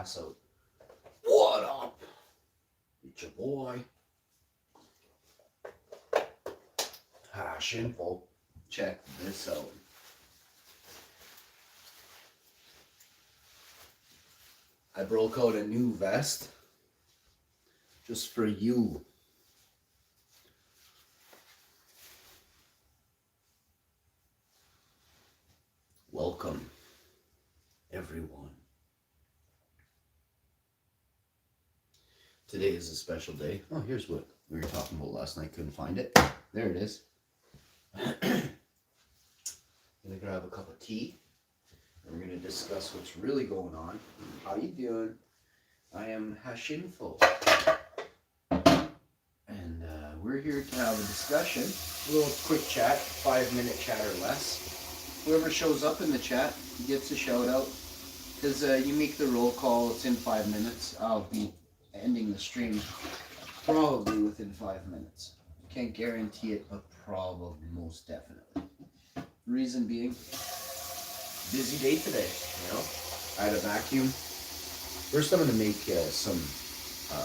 glass out. What up? It's your boy. Shameful. Check this out. I broke out a new vest just for you. Welcome, everyone. Today is a special day. Oh, here's what we were talking about last night. Couldn't find it. There it is. Gonna grab a cup of tea. And we're gonna discuss what's really going on. How you doing? I am Hashinfo. And we're here to have a discussion. A little quick chat, 5-minute chat or less. Whoever shows up in the chat gets a shout out. Because you make the roll call, it's in 5 minutes. I'll be ending the stream probably within 5 minutes. Can't guarantee it, but probably, most definitely. Reason being, busy day today, you know. I had a vacuum. First, I'm going to make some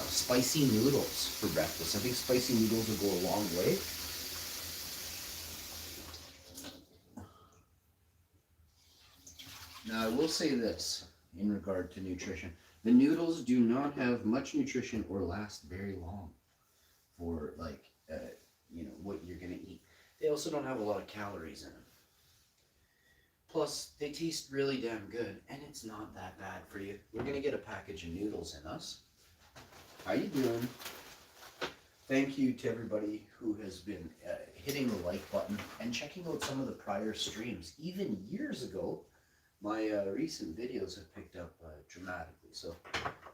spicy noodles for breakfast. I think spicy noodles will go a long way. Now, I will say this in regard to nutrition. The noodles do not have much nutrition or last very long for, like, you know, what you're going to eat. They also don't have a lot of calories in them. Plus, they taste really damn good, and it's not that bad for you. We're going to get a package of noodles in us. How you doing? Thank you to everybody who has been hitting the like button and checking out some of the prior streams. Even years ago, my recent videos have picked up dramatically, so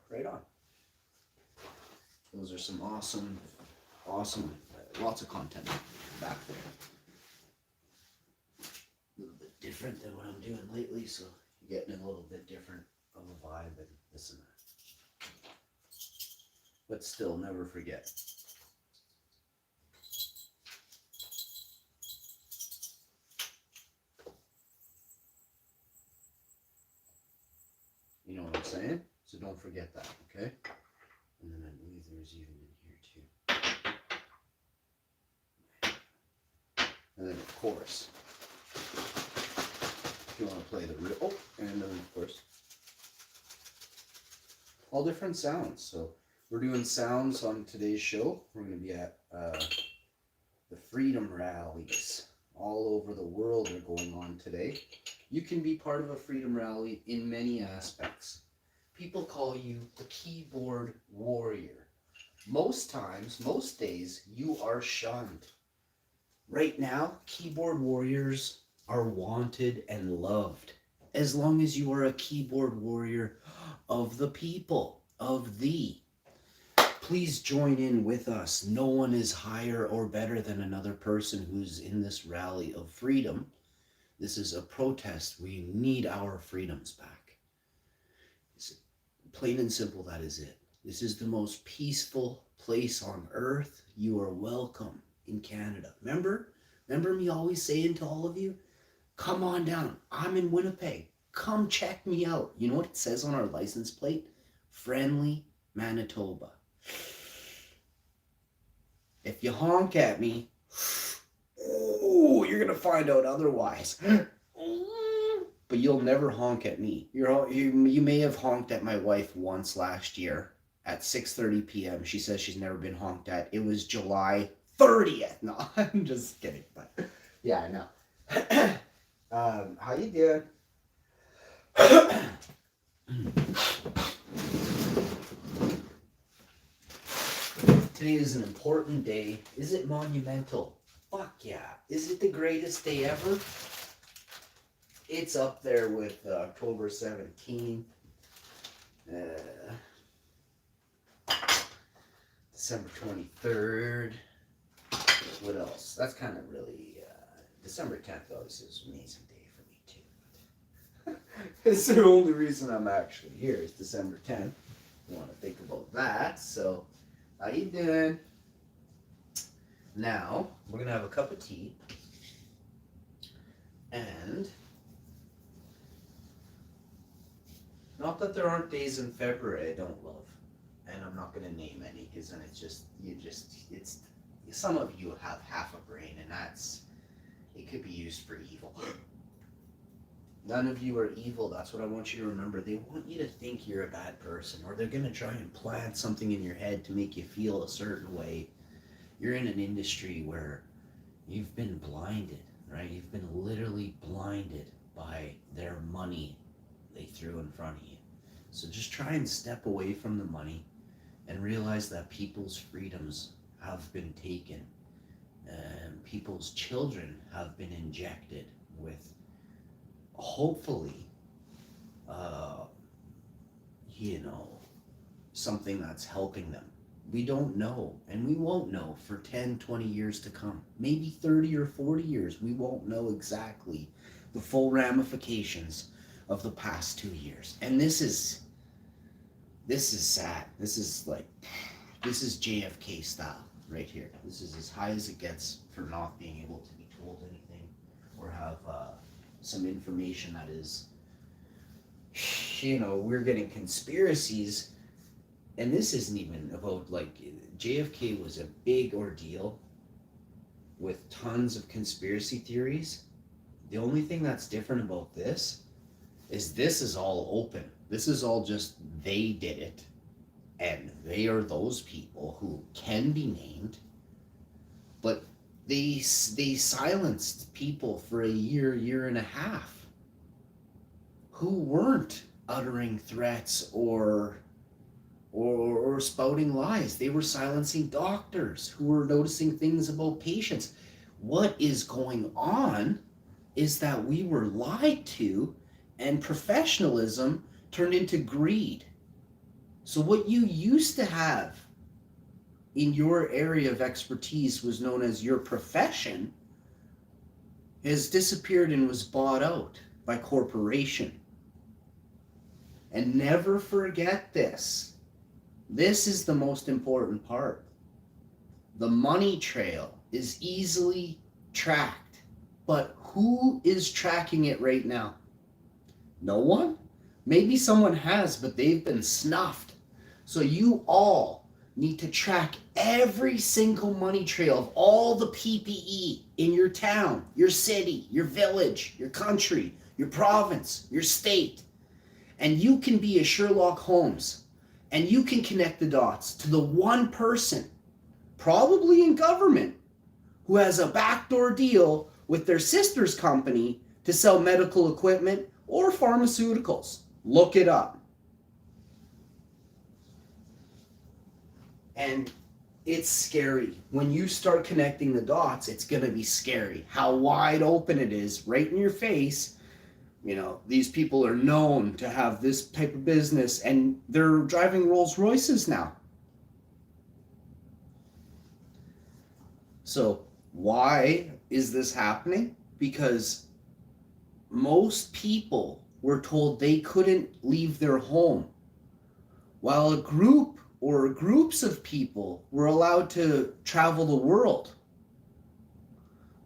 right on. Those are some awesome, lots of content back there. A little bit different than what I'm doing lately, so you're getting a little bit different of a vibe and this and that. But still, never forget. You know what I'm saying? So don't forget that, okay? And then I believe there's even in here too. And then of course, if you want to play the real, oh, and then of course, all different sounds. So we're doing sounds on today's show. We're going to be at the freedom rallies all over the world are going on today. You can be part of a freedom rally in many aspects. People call you a keyboard warrior. Most times, most days, you are shunned. Right now, keyboard warriors are wanted and loved. As long as you are a keyboard warrior of the people, of thee. Please join in with us. No one is higher or better than another person who's in this rally of freedom. This is a protest. We need our freedoms back. Plain and simple, that is it. This is the most peaceful place on earth. You are welcome in Canada. Remember me always saying to all of you, come on down. I'm in Winnipeg. Come check me out. You know what it says on our license plate? Friendly Manitoba. If you honk at me, ooh, you're gonna find out otherwise. But you'll never honk at me. You may have honked at my wife once last year at 6:30 p.m. She says she's never been honked at. It was July 30th. No, I'm just kidding. But yeah, I know. How you doing? Today is an important day. Is it monumental? Fuck yeah. Is it the greatest day ever? It's up there with October 17th, December 23rd. What else? That's kind of really, December 10th obviously is an amazing day for me too. It's the only reason I'm actually here is December 10th. You want to think about that. So, how you doing? Now, we're going to have a cup of tea. And Not that there aren't days in February I don't love, and I'm not gonna name any, because then it's some of you have half a brain, and it could be used for evil. None of you are evil. That's what I want you to remember. They want you to think you're a bad person, or they're gonna try and plant something in your head to make you feel a certain way. You're in an industry where you've been blinded, right? You've been literally blinded by their money they threw in front of you. So just try and step away from the money and realize that people's freedoms have been taken, and people's children have been injected with, hopefully, uh, you know, something that's helping them. We don't know, and we won't know for 10, 20 years to come. Maybe 30 or 40 years, we won't know exactly the full ramifications of the past 2 years. And this is sad. This is JFK style right here. This is as high as it gets for not being able to be told anything or have some information that is, we're getting conspiracies, and this isn't even about, like, JFK was a big ordeal with tons of conspiracy theories. The only thing that's different about this is all open. This is all just they did it, and they are those people who can be named, but they silenced people for a year and a half who weren't uttering threats or spouting lies. They were silencing doctors who were noticing things about patients. What is going on is that we were lied to, and professionalism turned into greed. So what you used to have in your area of expertise was known as your profession has disappeared and was bought out by corporation. And never forget this. This is the most important part. The money trail is easily tracked, but who is tracking it right now? No one? Maybe someone has, but they've been snuffed. So you all need to track every single money trail of all the PPE in your town, your city, your village, your country, your province, your state. And you can be a Sherlock Holmes, and you can connect the dots to the one person, probably in government, who has a backdoor deal with their sister's company to sell medical equipment or pharmaceuticals. Look it up. And it's scary. When you start connecting the dots, it's going to be scary. How wide open it is, right in your face. These people are known to have this type of business, and they're driving Rolls Royces now. So why is this happening? Because most people were told they couldn't leave their home, while a group or groups of people were allowed to travel the world.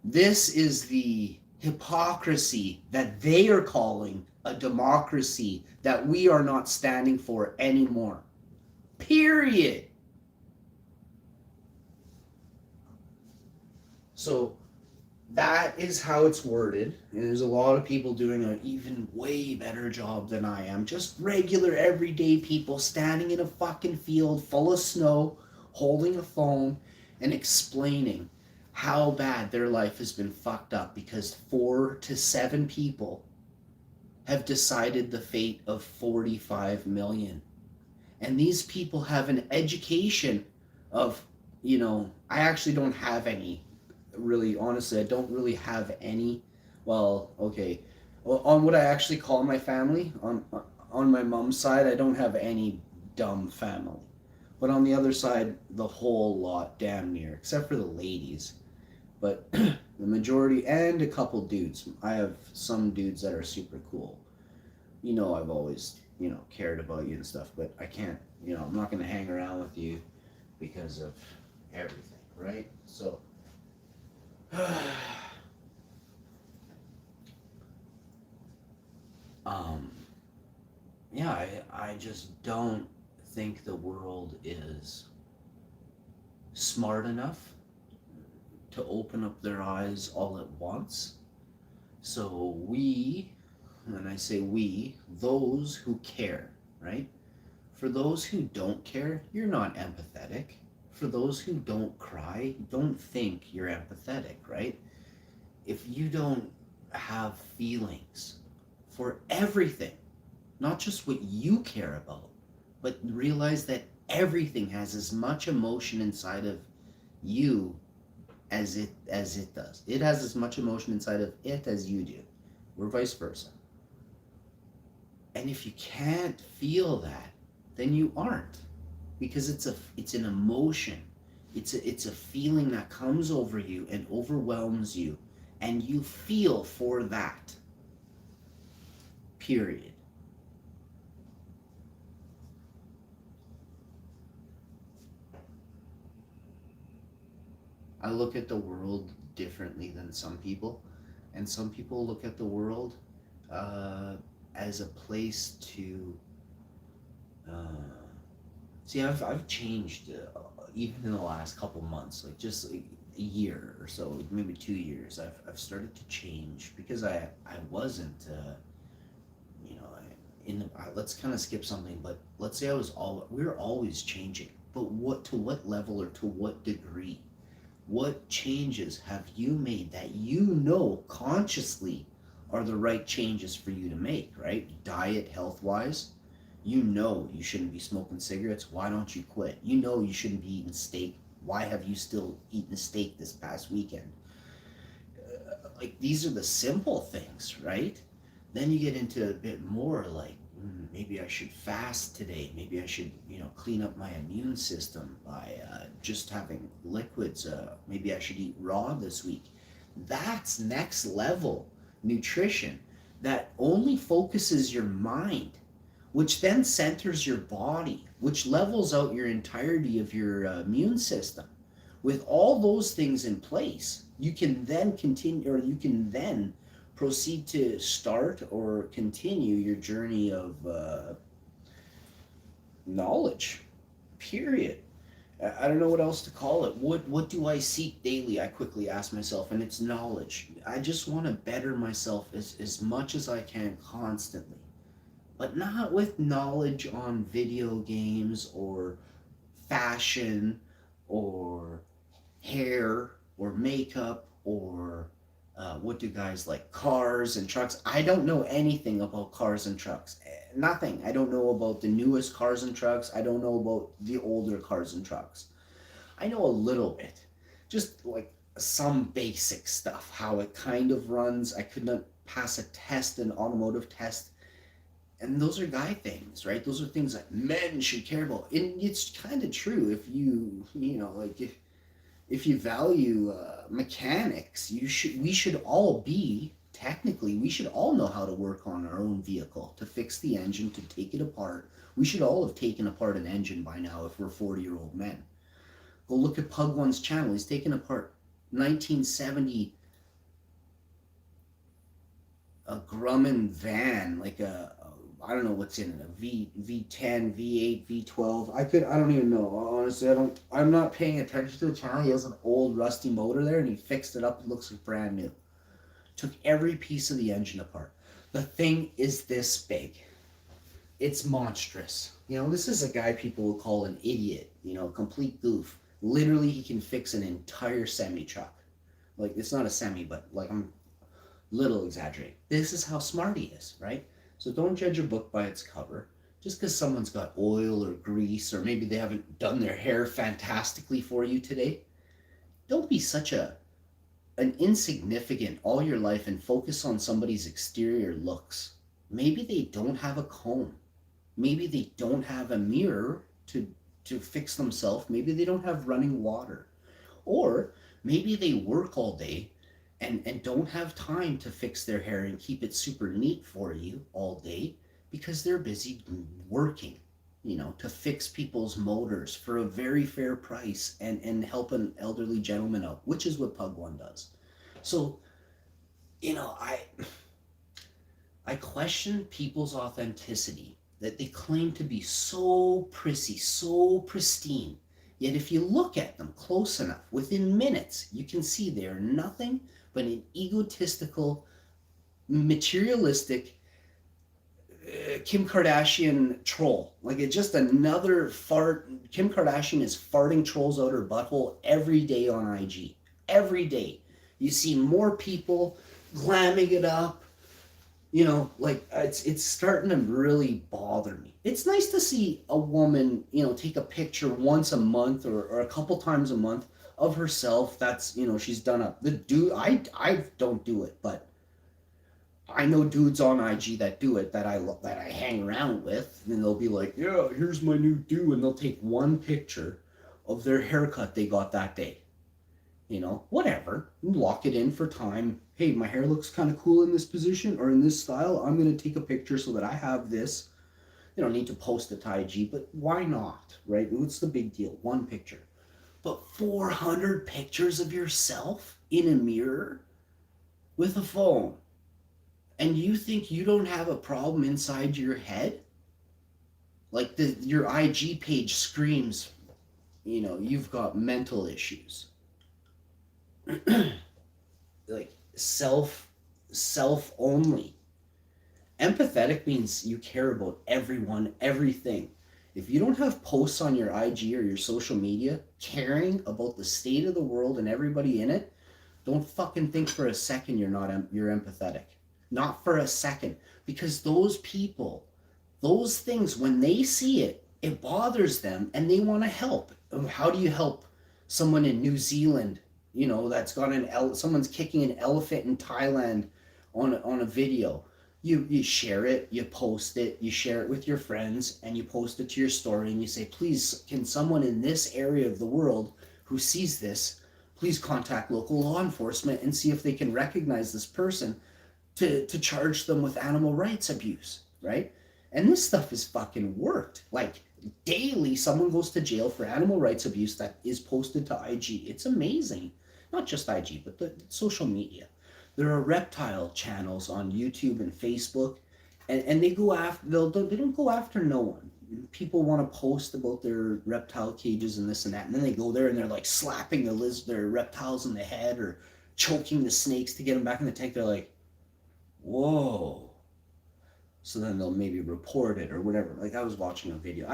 This is the hypocrisy that they are calling a democracy that we are not standing for anymore. Period. So that is how it's worded, and there's a lot of people doing an even way better job than I am. Just regular everyday people standing in a fucking field full of snow, holding a phone and explaining how bad their life has been fucked up because 4 to 7 people have decided the fate of 45 million. And these people have an education of, I actually don't have any. Really, honestly, I don't really have any. Well, okay. Well, on what I actually call my family, on my mom's side, I don't have any dumb family. But on the other side, the whole lot, damn near, except for the ladies. But the majority, and a couple dudes. I have some dudes that are super cool. I've always, cared about you and stuff, but I can't, I'm not going to hang around with you because of everything, right? So, yeah, I just don't think the world is smart enough to open up their eyes all at once. So we, and I say we, those who care, right? For those who don't care, you're not empathetic. For those who don't cry, don't think you're empathetic, right? If you don't have feelings for everything, not just what you care about, but realize that everything has as much emotion inside of you as it does. It has as much emotion inside of it as you do, or vice versa. And if you can't feel that, then you aren't, because it's an emotion. It's a feeling that comes over you and overwhelms you, and you feel for that. Period. I look at the world differently than some people, and some people look at the world uh, as a place to uh, see. I've changed even in the last couple months, like just like a year or so, maybe 2 years. I've started to change because I wasn't you know in the let's kind of skip something, but let's say I was all we're always changing, but what to what level or to what degree? What changes have you made that you know consciously are the right changes for you to make, right? Diet, health wise. You know you shouldn't be smoking cigarettes. Why don't you quit? You know you shouldn't be eating steak. Why have you still eaten steak this past weekend? Like, these are the simple things, right? Then you get into a bit more like, maybe I should fast today. Maybe I should, clean up my immune system by just having liquids. Maybe I should eat raw this week. That's next level nutrition that only focuses your mind, which then centers your body, which levels out your entirety of your immune system. With all those things in place, you can then continue, or you can then proceed to start or continue your journey of knowledge. Period. I don't know what else to call it. What do I seek daily? I quickly ask myself, and it's knowledge. I just want to better myself as much as I can constantly, but not with knowledge on video games or fashion or hair or makeup or what do guys like? Cars and trucks. I don't know anything about cars and trucks. Nothing. I don't know about the newest cars and trucks. I don't know about the older cars and trucks. I know a little bit. Just like some basic stuff, how it kind of runs. I could not pass a test, an automotive test. And those are guy things, right? Those are things that men should care about. And it's kind of true if like if you value mechanics, we should all be technically we should all know how to work on our own vehicle, to fix the engine, to take it apart. We should all have taken apart an engine by now if we're 40-year-old men. Go look at Pug One's channel. He's taken apart 1970 a Grumman van, like I don't know what's in it, a V10, V8, V12. I don't even know. Honestly, I'm not paying attention to the channel. He has an old rusty motor there and he fixed it up. It looks like brand new. Took every piece of the engine apart. The thing is this big. It's monstrous. This is a guy people will call an idiot, a complete goof. Literally, he can fix an entire semi truck. Like, it's not a semi, but like, I'm little exaggerating. This is how smart he is, right? So don't judge a book by its cover. Just because someone's got oil or grease, or maybe they haven't done their hair fantastically for you today, don't be such an insignificant all your life and focus on somebody's exterior looks. Maybe they don't have a comb. Maybe they don't have a mirror to fix themselves. Maybe they don't have running water. Or maybe they work all day and don't have time to fix their hair and keep it super neat for you all day because they're busy working, to fix people's motors for a very fair price and help an elderly gentleman out, which is what Pug One does. So, I question people's authenticity that they claim to be so prissy, so pristine. Yet if you look at them close enough, within minutes, you can see they are nothing but an egotistical, materialistic Kim Kardashian troll. Like it's just another fart. Kim Kardashian is farting trolls out her butthole every day on IG. Every day. You see more people glamming it up. Like it's starting to really bother me. It's nice to see a woman, take a picture once a month or a couple times a month of herself. That's, she's done up. The dude, I don't do it, but I know dudes on IG that do it that I hang around with, and they'll be like, "Yeah, here's my new do," and they'll take one picture of their haircut they got that day. Whatever. Lock it in for time. Hey, my hair looks kind of cool in this position or in this style. I'm gonna take a picture so that I have this. You don't need to post it to IG, but why not, right? What's the big deal? One picture. But 400 pictures of yourself in a mirror with a phone. And you think you don't have a problem inside your head? Like your IG page screams, you've got mental issues. Like self only. Empathetic means you care about everyone, everything. If you don't have posts on your IG or your social media caring about the state of the world and everybody in it, don't fucking think for a second you're empathetic. Not for a second. Because those people, those things, when they see it, it bothers them and they want to help. How do you help someone in New Zealand, that's got someone's kicking an elephant in Thailand on a video? You share it, you post it, you share it with your friends, and you post it to your story, and you say, please, can someone in this area of the world who sees this, please contact local law enforcement and see if they can recognize this person to charge them with animal rights abuse, right? And this stuff is fucking worked. Like, daily, someone goes to jail for animal rights abuse that is posted to IG. It's amazing. Not just IG, but the social media. There are reptile channels on YouTube and Facebook, and they go after, they don't go after no one. People want to post about their reptile cages and this and that, and then they go there and they're like slapping their reptiles in the head or choking the snakes to get them back in the tank. They're like, whoa. So then they'll maybe report it or whatever. Like I was watching a video.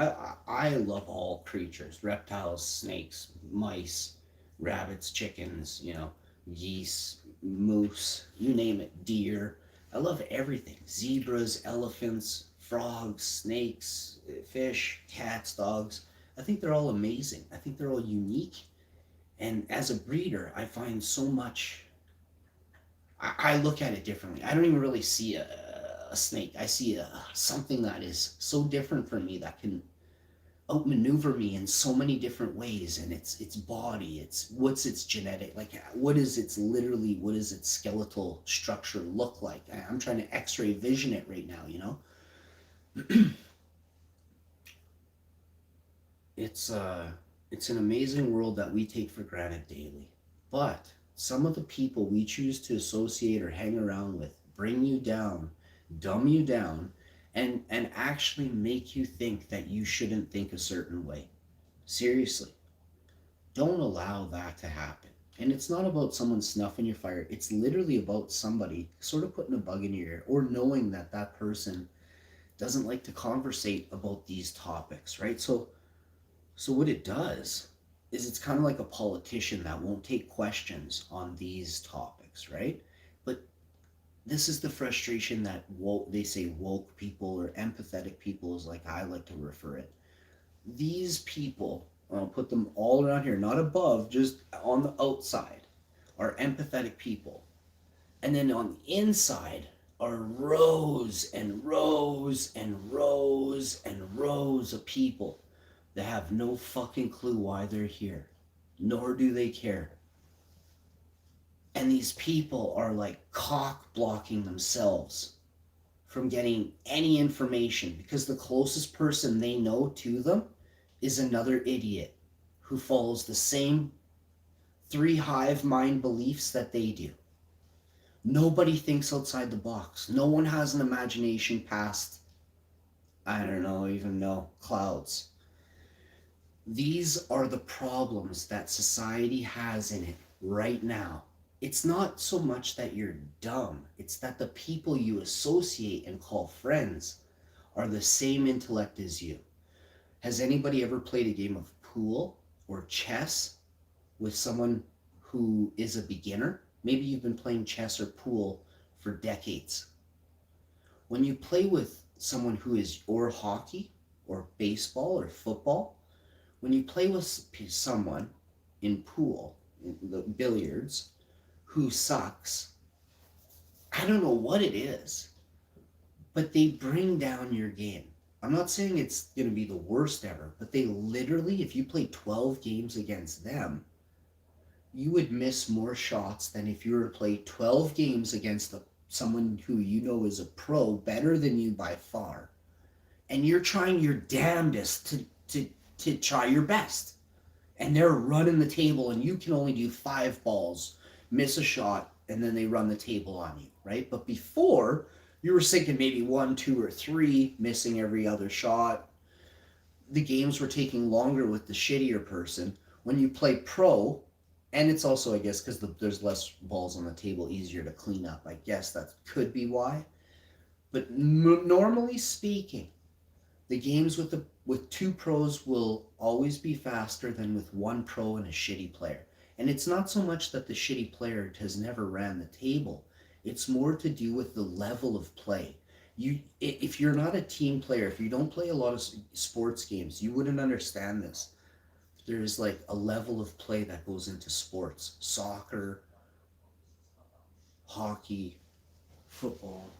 I love all creatures: reptiles, snakes, mice, rabbits, chickens, geese, moose, you name it, deer. I love everything. Zebras, elephants, frogs, snakes, fish, cats, dogs. I think they're all amazing. I think they're all unique. And as a breeder, I find so much. I look at it differently. I don't even really see a snake. I see something that is so different from me that can outmaneuver me in so many different ways, and its body, what's its genetic, like what is its skeletal structure look like. I'm trying to x-ray vision it right now. It's an amazing world that we take for granted daily, but some of the people we choose to associate or hang around with bring you down, dumb you down, and actually make you think that you shouldn't think a certain way. Seriously, don't allow that to happen. And it's not about someone snuffing your fire. It's literally about somebody sort of putting a bug in your ear or knowing that person doesn't like to conversate about these topics, right? So what it does is it's kind of like a politician that won't take questions on these topics, right? But this is the frustration that they say woke people or empathetic people is like I like to refer it. These people, I'll put them all around here, not above, just on the outside, are empathetic people. And then on the inside are rows and rows and rows and rows of people that have no fucking clue why they're here, nor do they care. And these people are like cock blocking themselves from getting any information because the closest person they know to them is another idiot who follows the same 3 hive mind beliefs that they do. Nobody thinks outside the box. No one has an imagination past I don't know, even know, clouds. These are the problems that society has in it right now. It's not so much that you're dumb, it's that the people you associate and call friends are the same intellect as you. Has anybody ever played a game of pool or chess with someone who is a beginner? Maybe you've been playing chess or pool for decades. When you play with someone who is, or hockey, or baseball, or football, when you play with someone in pool, in the billiards, who sucks, I don't know what it is, but they bring down your game. I'm not saying it's going to be the worst ever, but they literally, if you play 12 games against them, you would miss more shots than if you were to play 12 games against someone who you know is a pro, better than you by far. And you're trying your damnedest to try your best. And they're running the table, and you can only do 5 balls, miss a shot, and then they run the table on you, right? But before, you were sinking maybe 1, 2, or 3, missing every other shot. The games were taking longer with the shittier person. When you play pro, and it's also, I guess, because there's less balls on the table, easier to clean up. I guess that could be why. But normally speaking, the games with 2 pros will always be faster than with 1 pro and a shitty player. And it's not so much that the shitty player has never ran the table. It's more to do with the level of play. If you're not a team player, if you don't play a lot of sports games, you wouldn't understand this. There's like a level of play that goes into sports: soccer, hockey, football.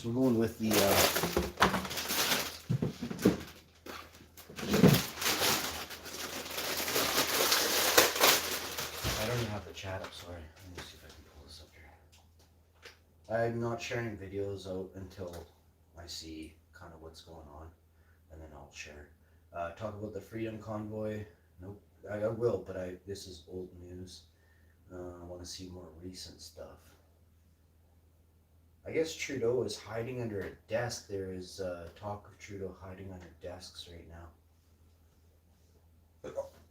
we're going with the I don't even have the chat up, sorry. Let me see if I can pull this up here. I'm not sharing videos out until I see kind of what's going on, and then I'll share. Talk about the Freedom Convoy. Nope, I will, but this is old news. I want to see more recent stuff. I guess Trudeau is hiding under a desk. There is talk of Trudeau hiding under desks right now.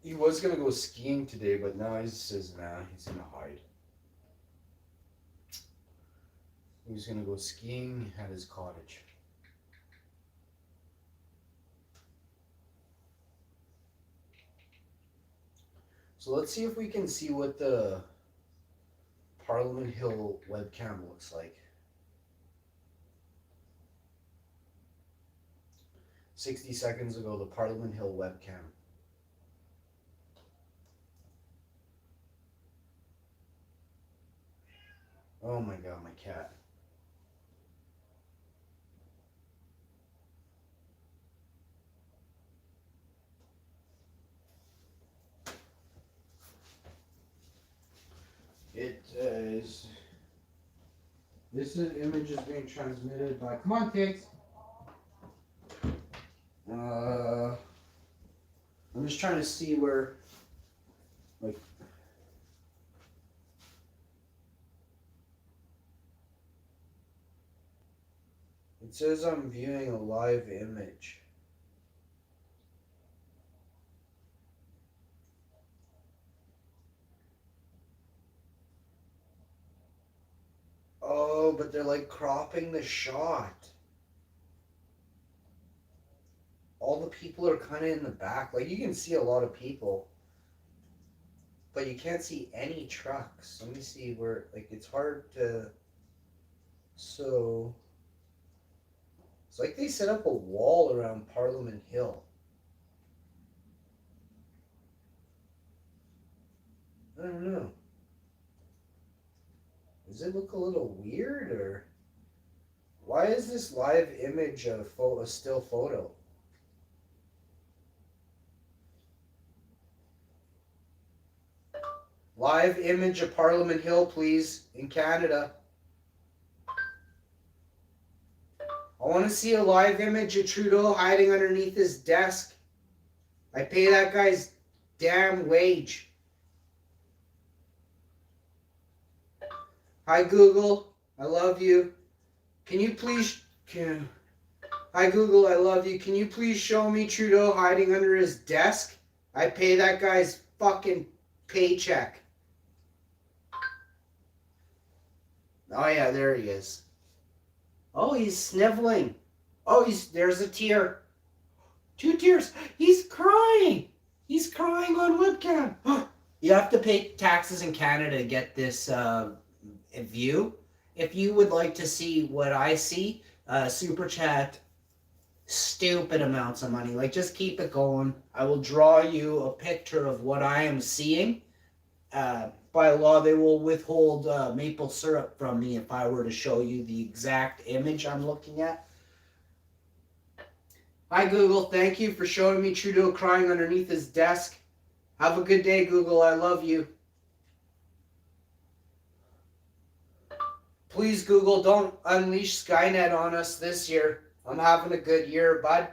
He was going to go skiing today, but now he says, nah, he's going to hide. He was going to go skiing at his cottage. So let's see if we can see what the Parliament Hill webcam looks like. 60 seconds ago, the Parliament Hill webcam. Oh my god, my cat. This image is being transmitted by, come on kids. I'm just trying to see where, like, it says I'm viewing a live image. Oh, but they're like cropping the shot. All the people are kind of in the back. Like, you can see a lot of people, but you can't see any trucks. Let me see where, like, it's hard to, so it's like they set up a wall around Parliament Hill. I don't know. Does it look a little weird, or why is this live image a still photo? Live image of Parliament Hill, please, in Canada. I want to see a live image of Trudeau hiding underneath his desk. I pay that guy's damn wage. Hi, Google. I love you. Can you please... Hi, Google. I love you. Can you please show me Trudeau hiding under his desk? I pay that guy's fucking paycheck. Oh, yeah, there he is. Oh, he's sniveling. Oh, there's a tear. 2 tears. He's crying. He's crying on webcam. You have to pay taxes in Canada to get this view. If you would like to see what I see, super chat stupid amounts of money. Like, just keep it going. I will draw you a picture of what I am seeing. By law, they will withhold maple syrup from me if I were to show you the exact image I'm looking at. Hi, Google. Thank you for showing me Trudeau crying underneath his desk. Have a good day, Google. I love you. Please, Google, don't unleash Skynet on us this year. I'm having a good year, bud.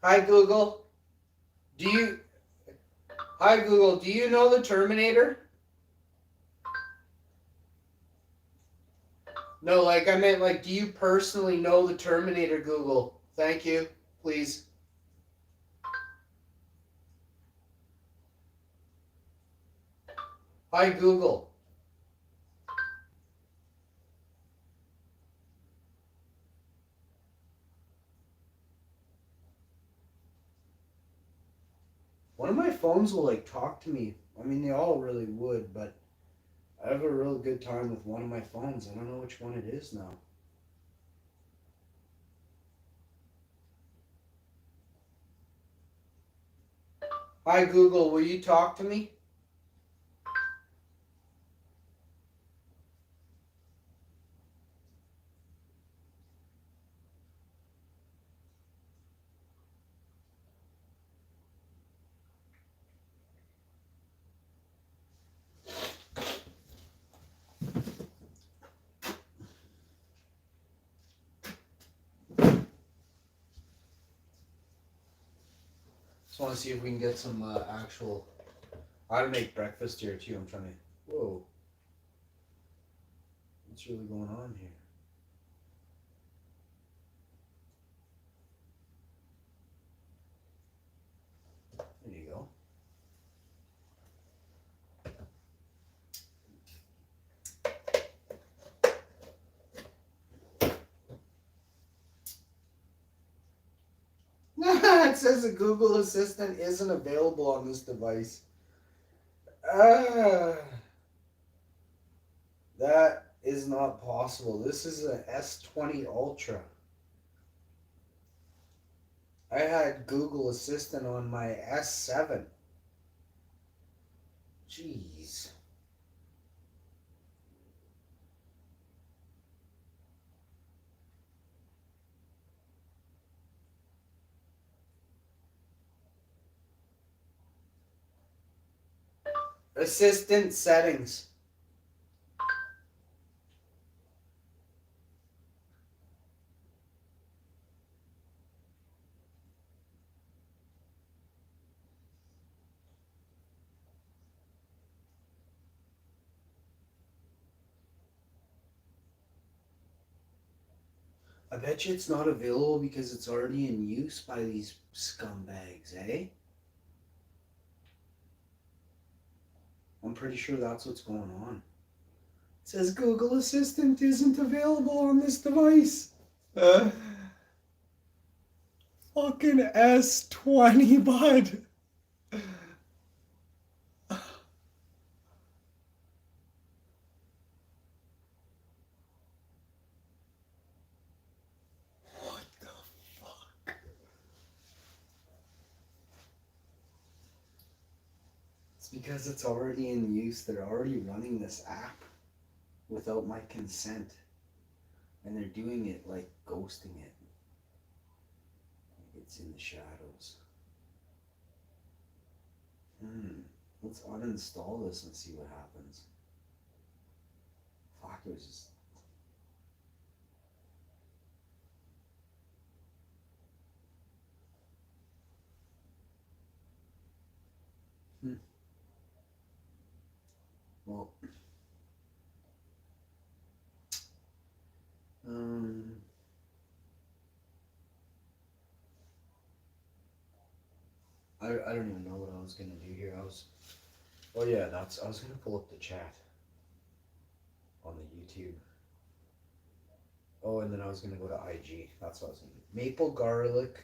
Hi, Google. Hi, Google. Do you know the Terminator? No, like, I meant, like, do you personally know the Terminator, Google? Thank you. Please. Hi, Google. One of my phones will, like, talk to me. I mean, they all really would, but I have a real good time with one of my phones. I don't know which one it is now. Hi, Google. Will you talk to me? Just want to see if we can get some actual. I gotta make breakfast here too. I'm trying to. Whoa. What's really going on here? There you go. It says the Google Assistant isn't available on this device. Ah, that is not possible. This is an S20 Ultra. I had Google Assistant on my S7. Jeez. Assistant settings. I bet you it's not available because it's already in use by these scumbags, eh? I'm pretty sure that's what's going on. It says Google Assistant isn't available on this device. Fucking S20, bud. What the fuck? It's because it's already in use. They're already running this app without my consent. And they're doing it like ghosting it. It's in the shadows. Let's uninstall this and see what happens. Fuck, it was just. Well, I don't even know what I was gonna do here. Oh yeah, I was gonna pull up the chat on the YouTube. Oh, and then I was gonna go to IG. That's what I was gonna do. Maple garlic.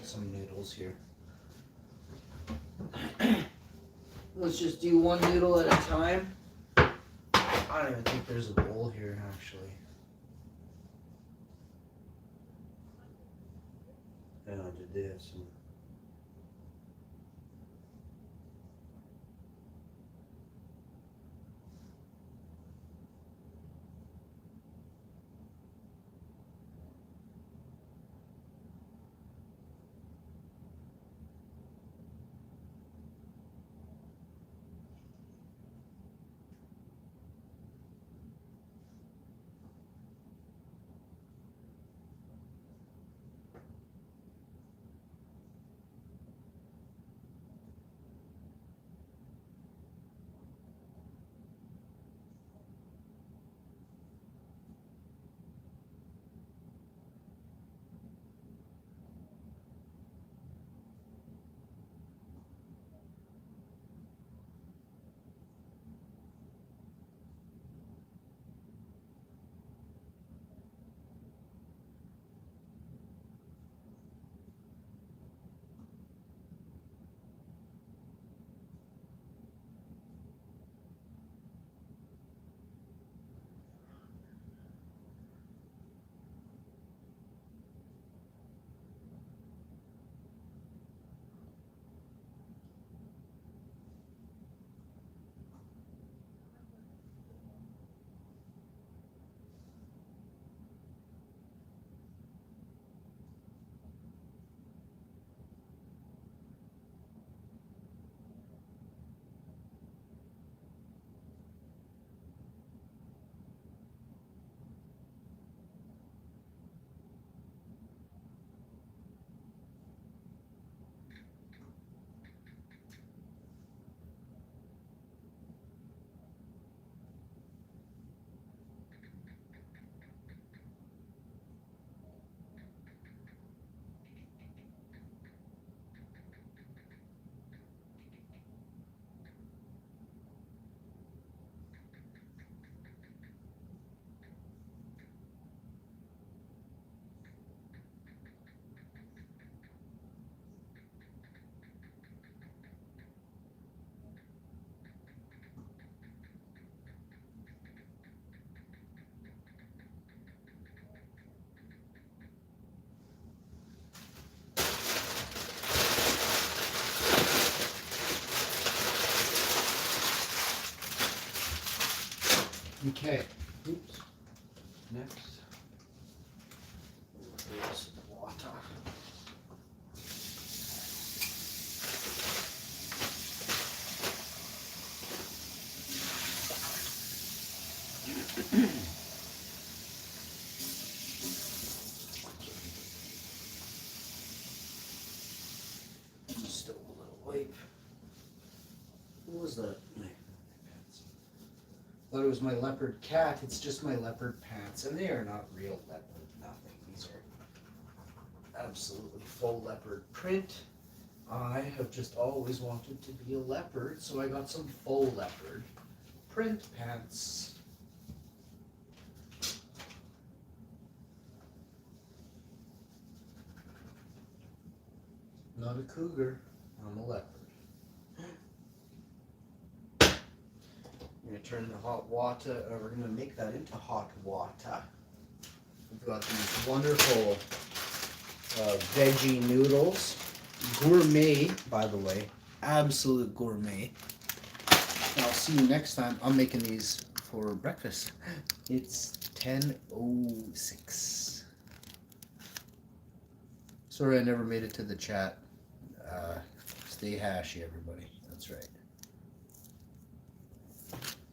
some noodles here. Let's just do one noodle at a time. I don't even think there's a bowl here, actually. Yeah, did they have some? Okay. Oops. Next. Here's water. Still a little wipe. What was that? Thought it was my leopard cat. It's just my leopard pants, and they are not real leopard. Nothing. These are absolutely faux leopard print. I have just always wanted to be a leopard, so I got some faux leopard print pants. Not a cougar. I'm a leopard. We're going to turn the hot water, we're going to make that into hot water. We've got these wonderful veggie noodles. Gourmet, by the way. Absolute gourmet. And I'll see you next time. I'm making these for breakfast. It's 10:06. Sorry I never made it to the chat. Stay hashy, everybody. That's right.